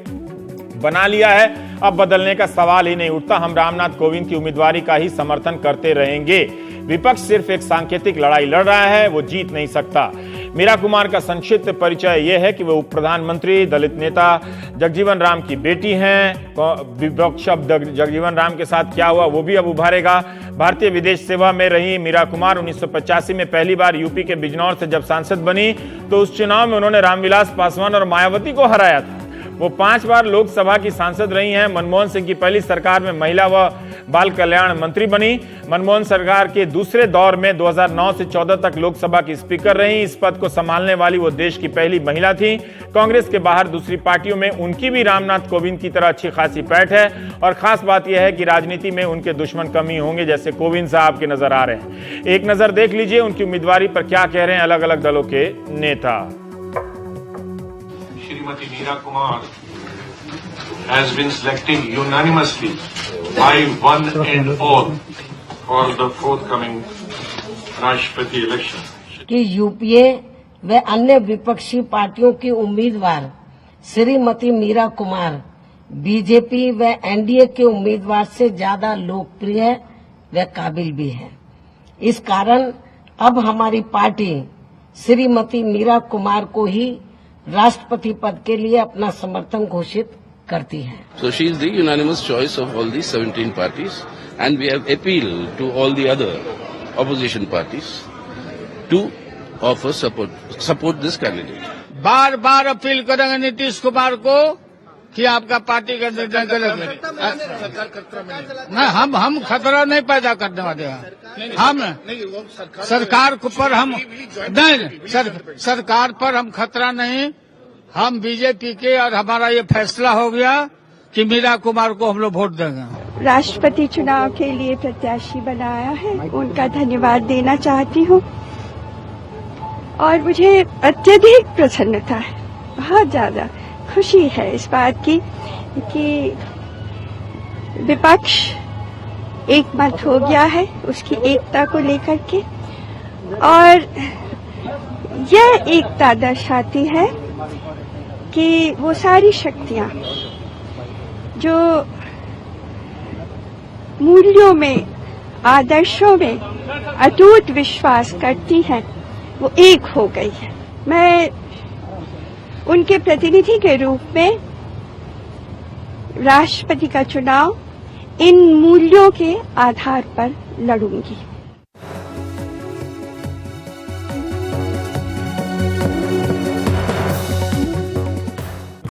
[SPEAKER 1] बना लिया है, अब बदलने का सवाल ही नहीं उठता। हम रामनाथ कोविंद की उम्मीदवारी का ही समर्थन करते रहेंगे। विपक्ष सिर्फ एक सांकेतिक लड़ाई लड़ रहा है, वो जीत नहीं सकता। मीरा कुमार का संक्षिप्त परिचय यह है कि वो उप प्रधानमंत्री दलित नेता जगजीवन राम की बेटी हैं। विपक्ष अब जगजीवन राम के साथ क्या हुआ वो भी अब उभारेगा। भारतीय विदेश सेवा में रही मीरा कुमार 1985 में पहली बार यूपी के बिजनौर से जब सांसद बनी तो उस चुनाव में उन्होंने रामविलास पासवान और मायावती को हराया था। वो 5 बार लोकसभा की सांसद रही हैं। मनमोहन सिंह की पहली सरकार में महिला व बाल कल्याण मंत्री बनी। मनमोहन सरकार के दूसरे दौर में 2009 से 14 तक लोकसभा की स्पीकर रही। इस पद को संभालने वाली वो देश की पहली महिला थी। कांग्रेस के बाहर दूसरी पार्टियों में उनकी भी रामनाथ कोविंद की तरह अच्छी खासी पैठ है, और खास बात यह है कि राजनीति में उनके दुश्मन कम ही होंगे, जैसे कोविंद साहब के नजर आ रहे हैं। एक नजर देख लीजिए उनकी उम्मीदवारी पर क्या कह रहे हैं अलग अलग दलों के नेता।
[SPEAKER 10] Shrimati Meera Kumar has been selected unanimously by one and all for the forthcoming राष्ट्रपति इलेक्शन।
[SPEAKER 11] कि यूपीए व अन्य विपक्षी पार्टियों की उम्मीदवार श्रीमती मीरा कुमार बीजेपी व एनडीए के उम्मीदवार से ज्यादा लोकप्रिय व काबिल भी है। इस कारण अब हमारी पार्टी श्रीमती मीरा कुमार को ही राष्ट्रपति पद के लिए अपना समर्थन घोषित करती है।
[SPEAKER 12] So she is the unanimous choice of all the 17 parties, and we have appealed to all the other opposition parties to offer support this candidate.
[SPEAKER 13] Bar bar appeal करेंगे नीतीश कुमार को कि आपका पार्टी का निर्णय गलत है। हम खतरा नहीं पैदा करने वाले हैं। हम सरकार पर हम नहीं सरकार पर हम खतरा नहीं। हम बीजेपी के और हमारा ये फैसला हो गया कि मीरा कुमार को हम लोग वोट देंगे।
[SPEAKER 14] राष्ट्रपति चुनाव के लिए प्रत्याशी बनाया है, उनका धन्यवाद देना चाहती हूँ और मुझे अत्यधिक प्रसन्नता है, बहुत ज्यादा खुशी है इस बात की कि विपक्ष एक मत हो गया है उसकी एकता को लेकर के, और यह एकता दर्शाती है कि वो सारी शक्तियां जो मूल्यों में, आदर्शों में अटूट विश्वास करती हैं वो एक हो गई है। मैं उनके प्रतिनिधि के रूप में राष्ट्रपति का चुनाव इन मूल्यों के आधार पर लड़ूंगी।